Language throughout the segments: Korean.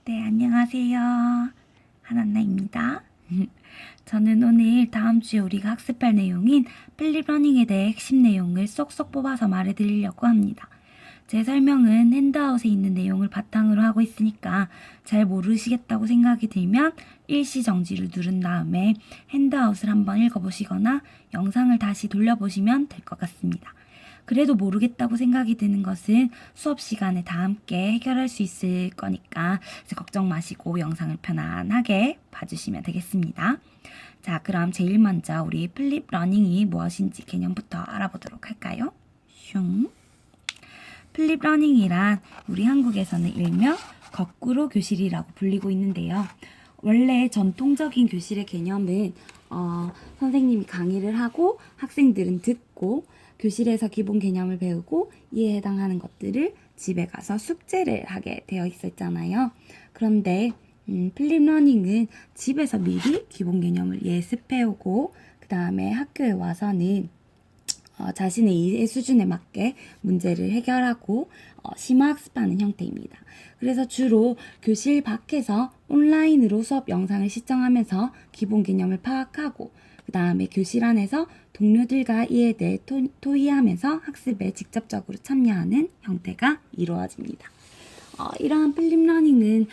네, 안녕하세요. 하나나입니다. 저는 오늘 다음 주에 우리가 학습할 내용인 플립러닝에 대해 핵심 내용을 쏙쏙 뽑아서 말해드리려고 합니다. 제 설명은 핸드아웃에 있는 내용을 바탕으로 하고 있으니까 잘 모르시겠다고 생각이 들면 일시정지를 누른 다음에 핸드아웃을 한번 읽어보시거나 영상을 다시 돌려보시면 될 것 같습니다. 그래도 모르겠다고 생각이 드는 것은 수업 시간에 다 함께 해결할 수 있을 거니까 걱정 마시고 영상을 편안하게 봐주시면 되겠습니다. 자, 그럼 제일 먼저 우리 플립 러닝이 무엇인지 개념부터 알아보도록 할까요? 슝. 플립 러닝이란 우리 한국에서는 일명 거꾸로 교실이라고 불리고 있는데요. 원래 전통적인 교실의 개념은 선생님이 강의를 하고 학생들은 듣고 교실에서 기본 개념을 배우고 이에 해당하는 것들을 집에 가서 숙제를 하게 되어 있었잖아요. 그런데 플립 러닝은 집에서 미리 기본 개념을 예습해오고 그 다음에 학교에 와서는 자신의 이해 수준에 맞게 문제를 해결하고 심화학습하는 형태입니다. 그래서 주로 교실 밖에서 온라인으로 수업 영상을 시청하면서 기본 개념을 파악하고 그 다음에 교실 안에서 동료들과 이에 대해 토의하면서 학습에 직접적으로 참여하는 형태가 이루어집니다. 이러한 플립러닝은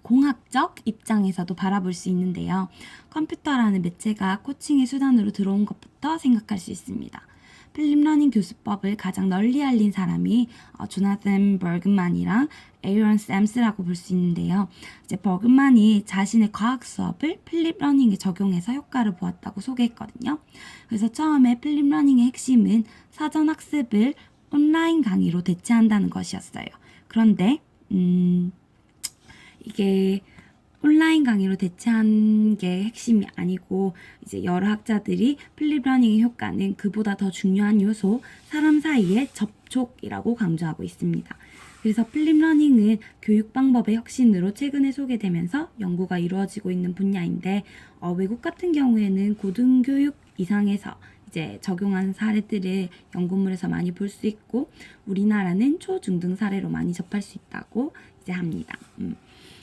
공학적 입장에서도 바라볼 수 있는데요. 컴퓨터라는 매체가 코칭의 수단으로 들어온 것부터 생각할 수 있습니다. 플립러닝 교수법을 가장 널리 알린 사람이 조나단 버그만이랑 에이런 샘스라고 볼 수 있는데요. 이제 버그만이 자신의 과학 수업을 플립러닝에 적용해서 효과를 보았다고 소개했거든요. 그래서 처음에 플립러닝의 핵심은 사전 학습을 온라인 강의로 대체한다는 것이었어요. 그런데 이게 온라인 강의로 대체한 게 핵심이 아니고 이제 여러 학자들이 플립러닝의 효과는 그보다 더 중요한 요소 사람 사이의 접촉이라고 강조하고 있습니다. 그래서 플립러닝은 교육 방법의 혁신으로 최근에 소개되면서 연구가 이루어지고 있는 분야인데 외국 같은 경우에는 고등교육 이상에서 이제 적용한 사례들을 연구물에서 많이 볼 수 있고 우리나라는 초중등 사례로 많이 접할 수 있다고 이제 합니다.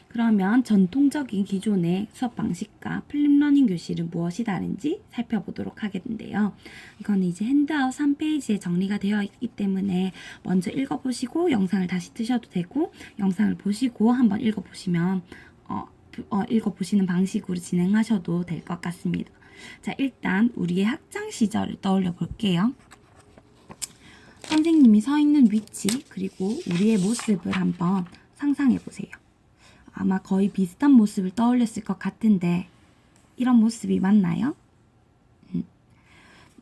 그러면 전통적인 기존의 수업 방식과 플립러닝 교실은 무엇이 다른지 살펴보도록 하겠는데요. 이거는 이제 핸드아웃 3페이지에 정리가 되어 있기 때문에 먼저 읽어보시고 영상을 다시 뜨셔도 되고 영상을 보시고 한번 읽어보시면 읽어보시는 방식으로 진행하셔도 될 것 같습니다. 자, 일단 우리의 학창 시절을 떠올려 볼게요. 선생님이 서 있는 위치 그리고 우리의 모습을 한번 상상해 보세요. 아마 거의 비슷한 모습을 떠올렸을 것 같은데 이런 모습이 맞나요?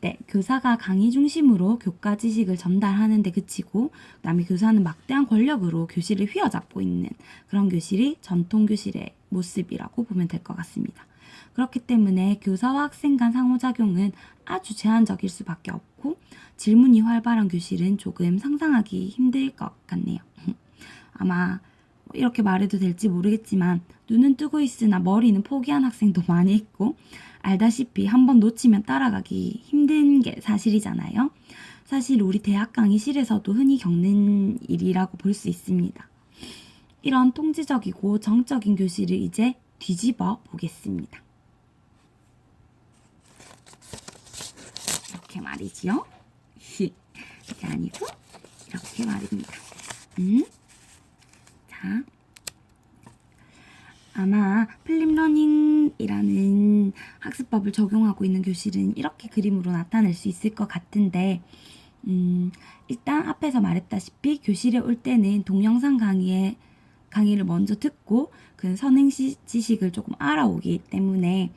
네, 교사가 강의 중심으로 교과 지식을 전달하는 데 그치고 그다음에 교사는 막대한 권력으로 교실을 휘어잡고 있는 그런 교실이 전통 교실의 모습이라고 보면 될 것 같습니다. 그렇기 때문에 교사와 학생 간 상호작용은 아주 제한적일 수밖에 없고 질문이 활발한 교실은 조금 상상하기 힘들 것 같네요. 아마 이렇게 말해도 될지 모르겠지만 눈은 뜨고 있으나 머리는 포기한 학생도 많이 있고 알다시피 한번 놓치면 따라가기 힘든 게 사실이잖아요. 사실 우리 대학 강의실에서도 흔히 겪는 일이라고 볼 수 있습니다. 이런 통지적이고 정적인 교실을 이제 뒤집어 보겠습니다. 이렇게 말이지요. 이게 아니고 이렇게 말입니다. 자, 아마 플립러닝이라는 학습법을 적용하고 있는 교실은 이렇게 그림으로 나타낼 수 있을 것 같은데 일단 앞에서 말했다시피 교실에 올 때는 동영상 강의를 먼저 듣고 그 선행 지식을 조금 알아오기 때문에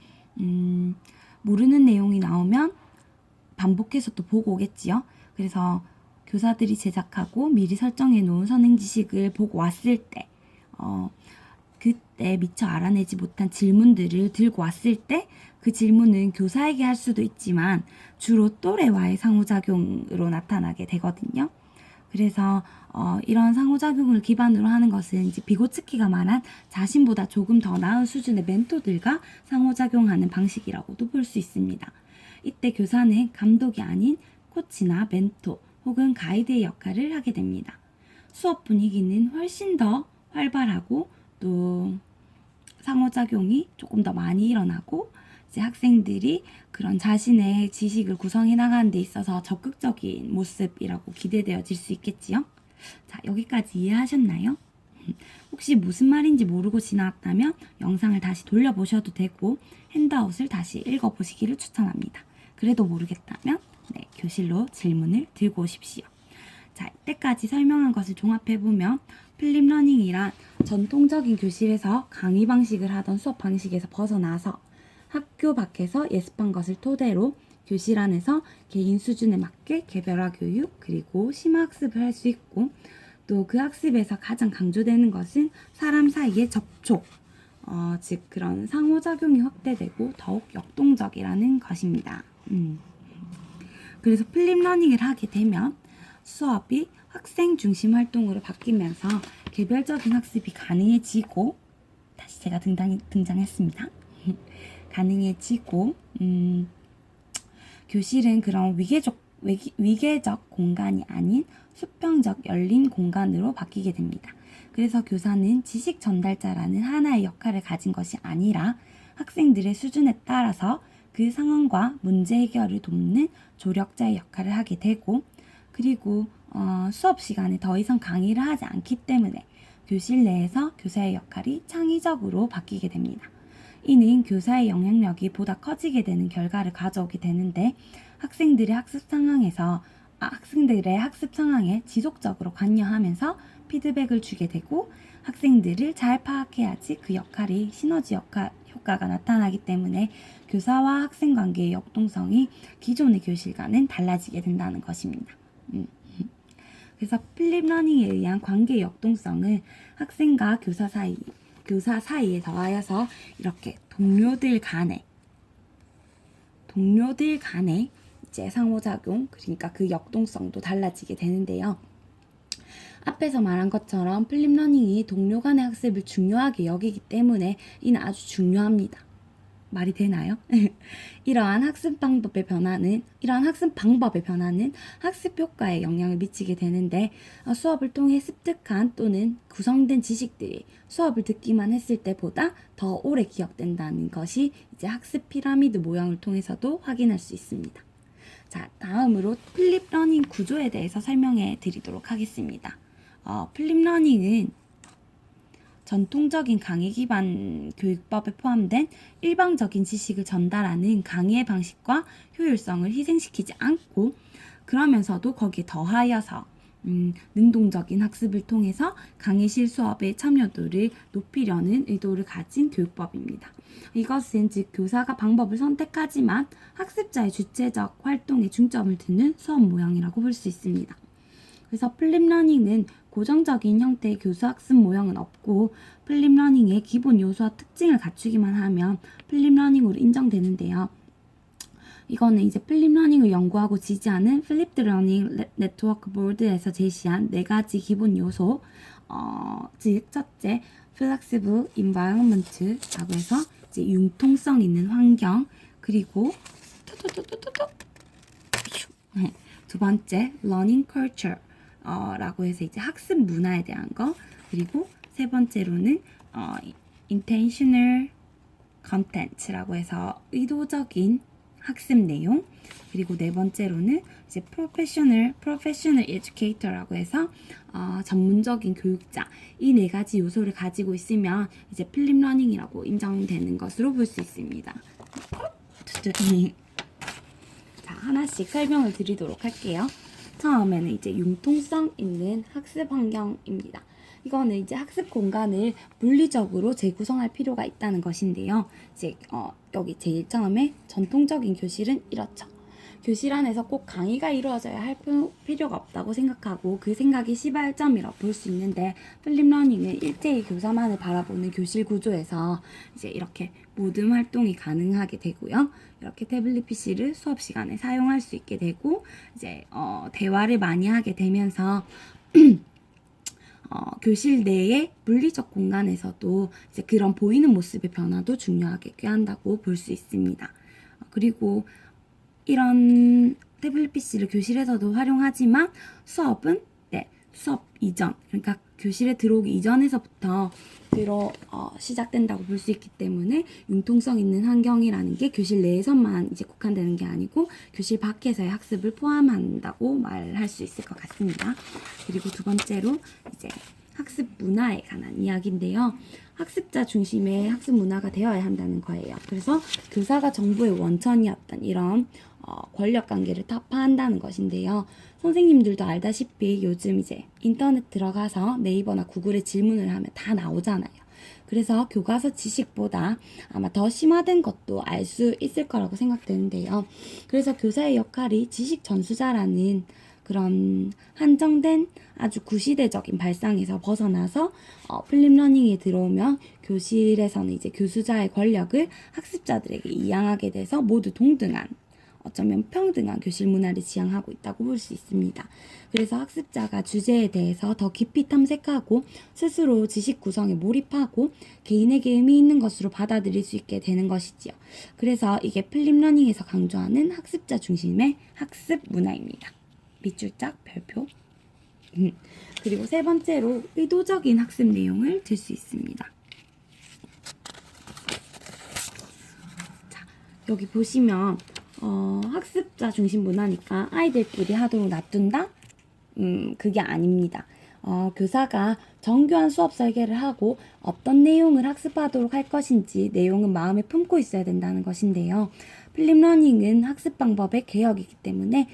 모르는 내용이 나오면 반복해서 또 보고 오겠지요. 그래서 교사들이 제작하고 미리 설정해 놓은 선행 지식을 보고 왔을 때 그때 미처 알아내지 못한 질문들을 들고 왔을 때 그 질문은 교사에게 할 수도 있지만 주로 또래와의 상호작용으로 나타나게 되거든요. 그래서 이런 상호작용을 기반으로 하는 것은 이제 비고츠키가 말한 자신보다 조금 더 나은 수준의 멘토들과 상호작용하는 방식이라고도 볼 수 있습니다. 이때 교사는 감독이 아닌 코치나 멘토 혹은 가이드의 역할을 하게 됩니다. 수업 분위기는 훨씬 더 활발하고 또 상호작용이 조금 더 많이 일어나고 이제 학생들이 그런 자신의 지식을 구성해 나가는 데 있어서 적극적인 모습이라고 기대되어질 수 있겠지요. 자, 여기까지 이해하셨나요? 혹시 무슨 말인지 모르고 지나왔다면 영상을 다시 돌려보셔도 되고 핸드아웃을 다시 읽어보시기를 추천합니다. 그래도 모르겠다면 교실로 질문을 들고 오십시오. 자, 이때까지 설명한 것을 종합해보면 플립러닝이란 전통적인 교실에서 강의 방식을 하던 수업 방식에서 벗어나서 학교 밖에서 예습한 것을 토대로 교실 안에서 개인 수준에 맞게 개별화 교육 그리고 심화학습을 할 수 있고 또 그 학습에서 가장 강조되는 것은 사람 사이의 접촉, 즉 그런 상호작용이 확대되고 더욱 역동적이라는 것입니다. 그래서 플립러닝을 하게 되면 수업이 학생 중심 활동으로 바뀌면서 개별적인 학습이 가능해지고 다시 제가 등장했습니다. 가능해지고 교실은 그런 위계적 공간이 아닌 수평적 열린 공간으로 바뀌게 됩니다. 그래서 교사는 지식 전달자라는 하나의 역할을 가진 것이 아니라 학생들의 수준에 따라서 그 상황과 문제 해결을 돕는 조력자의 역할을 하게 되고 그리고 수업 시간에 더 이상 강의를 하지 않기 때문에 교실 내에서 교사의 역할이 창의적으로 바뀌게 됩니다. 이는 교사의 영향력이 보다 커지게 되는 결과를 가져오게 되는데 학생들의 학습 상황에 지속적으로 관여하면서 피드백을 주게 되고 학생들을 잘 파악해야지 그 역할이 시너지 효과가 나타나기 때문에 교사와 학생 관계의 역동성이 기존의 교실과는 달라지게 된다는 것입니다. 그래서 플립러닝에 의한 관계의 역동성은 학생과 교사 사이에 더하여서 이렇게 동료들 간에 이제 상호작용, 그러니까 그 역동성도 달라지게 되는데요. 앞에서 말한 것처럼 플립러닝이 동료 간의 학습을 중요하게 여기기 때문에 이는 아주 중요합니다. 말이 되나요? 이러한 학습 방법의 변화는 학습 효과에 영향을 미치게 되는데 수업을 통해 습득한 또는 구성된 지식들이 수업을 듣기만 했을 때보다 더 오래 기억된다는 것이 이제 학습 피라미드 모형을 통해서도 확인할 수 있습니다. 자, 다음으로 플립러닝 구조에 대해서 설명해 드리도록 하겠습니다. 플립러닝은 전통적인 강의 기반 교육법에 포함된 일방적인 지식을 전달하는 강의의 방식과 효율성을 희생시키지 않고 그러면서도 거기에 더하여서 능동적인 학습을 통해서 강의실 수업의 참여도를 높이려는 의도를 가진 교육법입니다. 이것은 즉 교사가 방법을 선택하지만 학습자의 주체적 활동에 중점을 두는 수업 모형이라고 볼 수 있습니다. 그래서 플립러닝은 고정적인 형태의 교수학습 모형은 없고 플립러닝의 기본 요소와 특징을 갖추기만 하면 플립러닝으로 인정되는데요. 이거는 이제 플립러닝을 연구하고 지지하는 필립드 러닝 네트워크 보드에서 제시한 4가지 기본 요소, 즉 첫째, flexible environment라고 해서 이제 융통성 있는 환경, 그리고 두 번째, learning culture 라고 해서 이제 학습 문화에 대한 거, 그리고 세 번째로는 intentional content라고 해서 의도적인 학습 내용, 그리고 네 번째로는 이제 professional educator라고 해서 전문적인 교육자, 이 4가지 요소를 가지고 있으면 이제 플립러닝이라고 인정되는 것으로 볼 수 있습니다. 자, 하나씩 설명을 드리도록 할게요. 처음에는 이제 융통성 있는 학습 환경입니다. 이거는 이제 학습 공간을 물리적으로 재구성할 필요가 있다는 것인데요. 이제 여기 제일 처음에 전통적인 교실은 이렇죠. 교실 안에서 꼭 강의가 이루어져야 할 필요가 없다고 생각하고 그 생각이 시발점이라고 볼 수 있는데 플립러닝은 일제히 교사만을 바라보는 교실 구조에서 이제 이렇게 모든 활동이 가능하게 되고요. 이렇게 태블릿 PC를 수업 시간에 사용할 수 있게 되고 이제 대화를 많이 하게 되면서 교실 내의 물리적 공간에서도 이제 그런 보이는 모습의 변화도 중요하게 꾀한다고 볼 수 있습니다. 그리고 이런 태블릿 PC를 교실에서도 활용하지만 수업은 수업 이전, 그러니까 교실에 들어오기 이전에서부터 시작된다고 볼 수 있기 때문에 융통성 있는 환경이라는 게 교실 내에서만 이제 국한되는 게 아니고 교실 밖에서의 학습을 포함한다고 말할 수 있을 것 같습니다. 그리고 두 번째로 이제 학습 문화에 관한 이야기인데요. 학습자 중심의 학습 문화가 되어야 한다는 거예요. 그래서 교사가 정보의 원천이었던 이런 권력 관계를 타파한다는 것인데요. 선생님들도 알다시피 요즘 이제 인터넷 들어가서 네이버나 구글에 질문을 하면 다 나오잖아요. 그래서 교과서 지식보다 아마 더 심화된 것도 알 수 있을 거라고 생각되는데요. 그래서 교사의 역할이 지식 전수자라는 그런 한정된 아주 구시대적인 발상에서 벗어나서 플립러닝에 들어오면 교실에서는 이제 교수자의 권력을 학습자들에게 이양하게 돼서 모두 동등한, 어쩌면 평등한 교실 문화를 지향하고 있다고 볼 수 있습니다. 그래서 학습자가 주제에 대해서 더 깊이 탐색하고 스스로 지식 구성에 몰입하고 개인에게 의미 있는 것으로 받아들일 수 있게 되는 것이지요. 그래서 이게 플립러닝에서 강조하는 학습자 중심의 학습 문화입니다. 밑줄짝 별표. 그리고 세 번째로 의도적인 학습 내용을 들 수 있습니다. 자, 여기 보시면 학습자 중심 문화니까 아이들끼리 하도록 놔둔다? 그게 아닙니다. 교사가 정교한 수업 설계를 하고 어떤 내용을 학습하도록 할 것인지 내용은 마음에 품고 있어야 된다는 것인데요. 플립러닝은 학습 방법의 개혁이기 때문에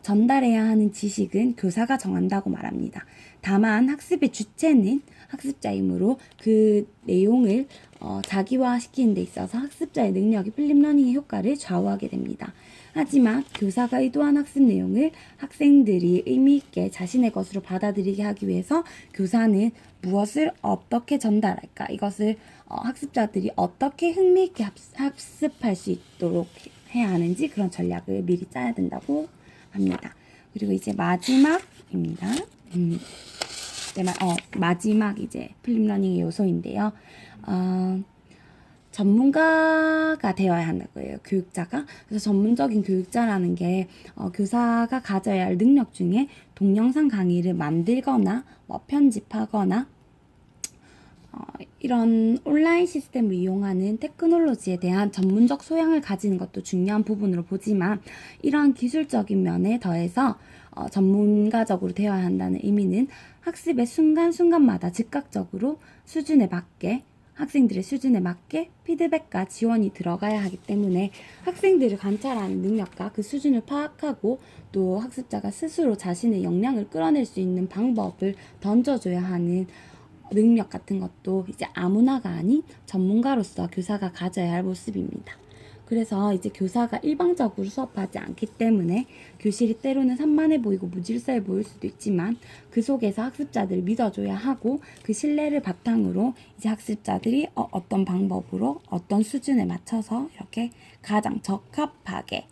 전달해야 하는 지식은 교사가 정한다고 말합니다. 다만 학습의 주체는 학습자이므로 그 내용을 자기화시키는 데 있어서 학습자의 능력이 플립러닝의 효과를 좌우하게 됩니다. 하지만 교사가 의도한 학습 내용을 학생들이 의미있게 자신의 것으로 받아들이게 하기 위해서 교사는 무엇을 어떻게 전달할까, 이것을 학습자들이 어떻게 흥미있게 학습할 수 있도록 해야 하는지 그런 전략을 미리 짜야 된다고 합니다. 그리고 이제 마지막입니다. 마지막 이제 플립러닝의 요소인데요. 전문가가 되어야 한다고요. 교육자가. 그래서 전문적인 교육자라는 게 교사가 가져야 할 능력 중에 동영상 강의를 만들거나 편집하거나 이런 온라인 시스템을 이용하는 테크놀로지에 대한 전문적 소양을 가지는 것도 중요한 부분으로 보지만 이러한 기술적인 면에 더해서 전문가적으로 되어야 한다는 의미는 학습의 순간순간마다 즉각적으로 수준에 맞게 학생들의 수준에 맞게 피드백과 지원이 들어가야 하기 때문에 학생들을 관찰하는 능력과 그 수준을 파악하고 또 학습자가 스스로 자신의 역량을 끌어낼 수 있는 방법을 던져줘야 하는 능력 같은 것도 이제 아무나가 아닌 전문가로서 교사가 가져야 할 모습입니다. 그래서 이제 교사가 일방적으로 수업하지 않기 때문에 교실이 때로는 산만해 보이고 무질서해 보일 수도 있지만 그 속에서 학습자들을 믿어줘야 하고 그 신뢰를 바탕으로 이제 학습자들이 어떤 방법으로 어떤 수준에 맞춰서 이렇게 가장 적합하게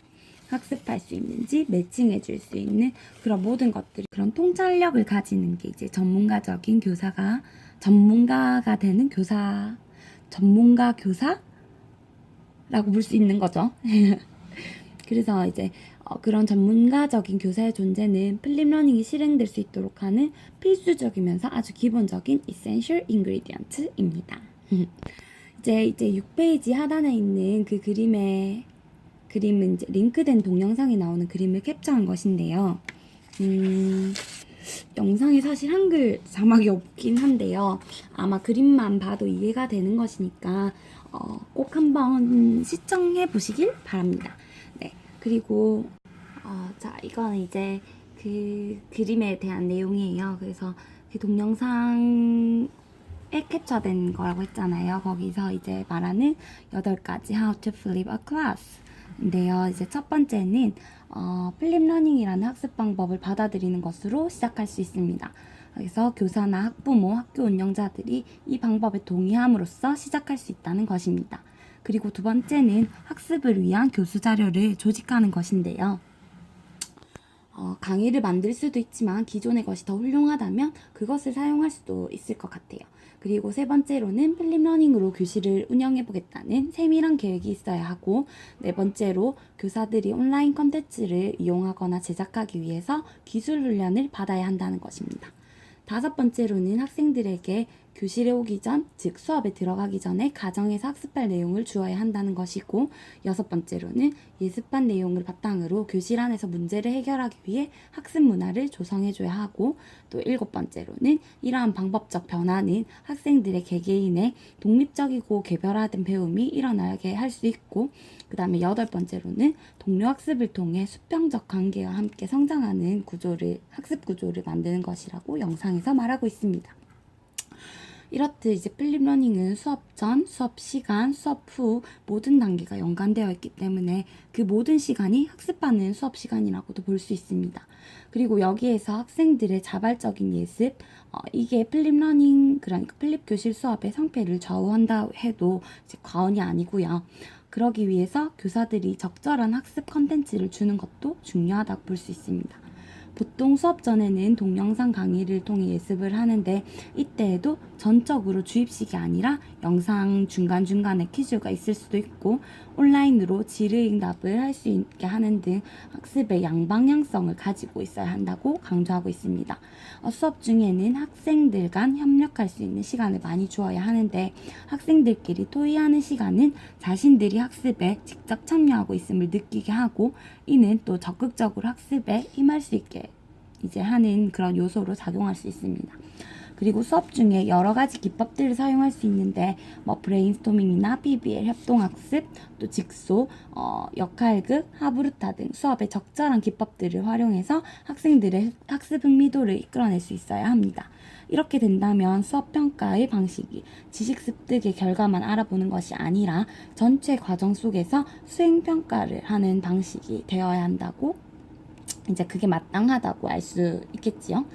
학습할 수 있는지 매칭해 줄 수 있는 그런 모든 것들이 그런 통찰력을 가지는 게 이제 전문가가 되는 전문가 교사라고 볼 수 있는 거죠. 그래서 이제 그런 전문가적인 교사의 존재는 플립러닝이 실행될 수 있도록 하는 필수적이면서 아주 기본적인 essential ingredient입니다. 이제 6페이지 하단에 있는 그 그림은 이제 링크된 동영상에 나오는 그림을 캡처한 것인데요. 영상에 사실 한글 자막이 없긴 한데요. 아마 그림만 봐도 이해가 되는 것이니까 꼭 한번 시청해 보시길 바랍니다. 네, 그리고 자, 이거는 이제 그 그림에 대한 내용이에요. 그래서 그 동영상에 캡처된 거라고 했잖아요. 거기서 이제 말하는 8가지 How to Flip a Class 인데요. 이제 첫 번째는 플립러닝이라는 학습 방법을 받아들이는 것으로 시작할 수 있습니다. 그래서 교사나 학부모, 학교 운영자들이 이 방법에 동의함으로써 시작할 수 있다는 것입니다. 그리고 두 번째는 학습을 위한 교수 자료를 조직하는 것인데요. 강의를 만들 수도 있지만 기존의 것이 더 훌륭하다면 그것을 사용할 수도 있을 것 같아요. 그리고 세 번째로는 필립러닝으로 교실을 운영해 보겠다는 세밀한 계획이 있어야 하고, 네 번째로 교사들이 온라인 컨텐츠를 이용하거나 제작하기 위해서 기술 훈련을 받아야 한다는 것입니다. 다섯 번째로는 학생들에게 교실에 오기 전, 즉 수업에 들어가기 전에 가정에서 학습할 내용을 주어야 한다는 것이고, 여섯 번째로는 예습한 내용을 바탕으로 교실 안에서 문제를 해결하기 위해 학습 문화를 조성해줘야 하고, 또 일곱 번째로는 이러한 방법적 변화는 학생들의 개개인의 독립적이고 개별화된 배움이 일어나게 할 수 있고, 그 다음에 여덟 번째로는 동료 학습을 통해 수평적 관계와 함께 성장하는 학습 구조를 만드는 것이라고 영상에서 말하고 있습니다. 이렇듯 이제 필립러닝은 수업 전, 수업 시간, 수업 후 모든 단계가 연관되어 있기 때문에 그 모든 시간이 학습하는 수업 시간이라고도 볼 수 있습니다. 그리고 여기에서 학생들의 자발적인 예습, 이게 필립러닝, 그러니까 필립교실 수업의 성패를 좌우한다 해도 이제 과언이 아니고요. 그러기 위해서 교사들이 적절한 학습 컨텐츠를 주는 것도 중요하다고 볼 수 있습니다. 보통 수업 전에는 동영상 강의를 통해 예습을 하는데, 이때에도 전적으로 주입식이 아니라 영상 중간중간에 퀴즈가 있을 수도 있고 온라인으로 질의응답을 할 수 있게 하는 등 학습의 양방향성을 가지고 있어야 한다고 강조하고 있습니다. 수업 중에는 학생들 간 협력할 수 있는 시간을 많이 주어야 하는데, 학생들끼리 토의하는 시간은 자신들이 학습에 직접 참여하고 있음을 느끼게 하고, 이는 또 적극적으로 학습에 임할 수 있게 이제 하는 그런 요소로 작용할 수 있습니다. 그리고 수업 중에 여러 가지 기법들을 사용할 수 있는데, 브레인스토밍이나 PBL, 협동학습, 또 직소, 역할극, 하브루타 등 수업의 적절한 기법들을 활용해서 학생들의 학습 흥미도를 이끌어낼 수 있어야 합니다. 이렇게 된다면 수업 평가의 방식이 지식 습득의 결과만 알아보는 것이 아니라 전체 과정 속에서 수행 평가를 하는 방식이 되어야 한다고, 이제 그게 마땅하다고 알 수 있겠지요.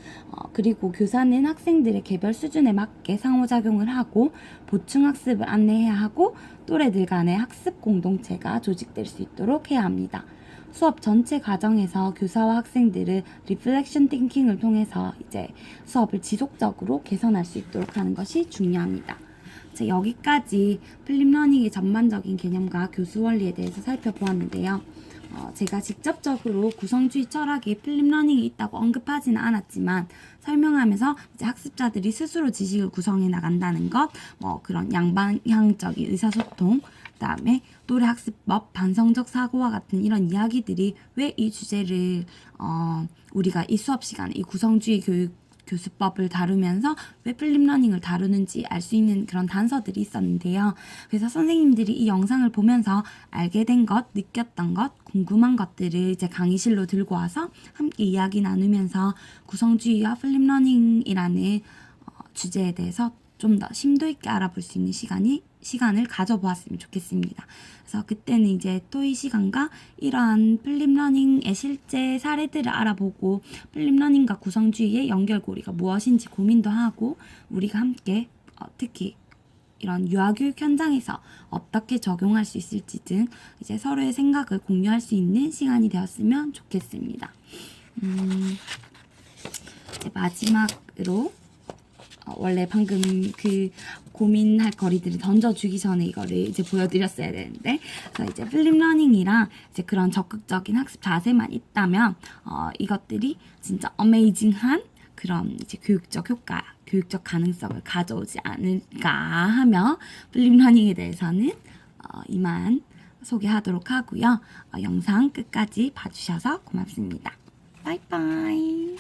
그리고 교사는 학생들의 개별 수준에 맞게 상호작용을 하고 보충 학습을 안내해야 하고, 또래들 간의 학습 공동체가 조직될 수 있도록 해야 합니다. 수업 전체 과정에서 교사와 학생들은 리플렉션 띵킹을 통해서 이제 수업을 지속적으로 개선할 수 있도록 하는 것이 중요합니다. 여기까지 필립러닝의 전반적인 개념과 교수 원리에 대해서 살펴보았는데요. 제가 직접적으로 구성주의 철학에 필립러닝이 있다고 언급하지는 않았지만, 설명하면서 이제 학습자들이 스스로 지식을 구성해 나간다는 것, 그런 양방향적인 의사소통, 그다음에 또래학습법, 반성적 사고와 같은 이런 이야기들이 왜 이 주제를 우리가 이 수업 시간에 이 구성주의 교수법을 다루면서 왜 필립러닝을 다루는지 알 수 있는 그런 단서들이 있었는데요. 그래서 선생님들이 이 영상을 보면서 알게 된 것, 느꼈던 것, 궁금한 것들을 이제 강의실로 들고 와서 함께 이야기 나누면서 구성주의와 필립러닝이라는 주제에 대해서 좀 더 심도 있게 알아볼 수 있는 시간을 가져보았으면 좋겠습니다. 그래서 그때는 이제 토의 시간과 이러한 필립러닝의 실제 사례들을 알아보고 필립러닝과 구성주의의 연결고리가 무엇인지 고민도 하고, 우리가 함께 특히 이런 유아교육 현장에서 어떻게 적용할 수 있을지 등 이제 서로의 생각을 공유할 수 있는 시간이 되었으면 좋겠습니다. 이제 마지막으로 원래 방금 그 고민할 거리들을 던져주기 전에 이거를 이제 보여드렸어야 되는데, 그래서 이제 필립러닝이랑 이제 그런 적극적인 학습 자세만 있다면 이것들이 진짜 어메이징한 그런 이제 교육적 효과, 교육적 가능성을 가져오지 않을까 하며 필립러닝에 대해서는 이만 소개하도록 하고요. 영상 끝까지 봐주셔서 고맙습니다. 바이바이.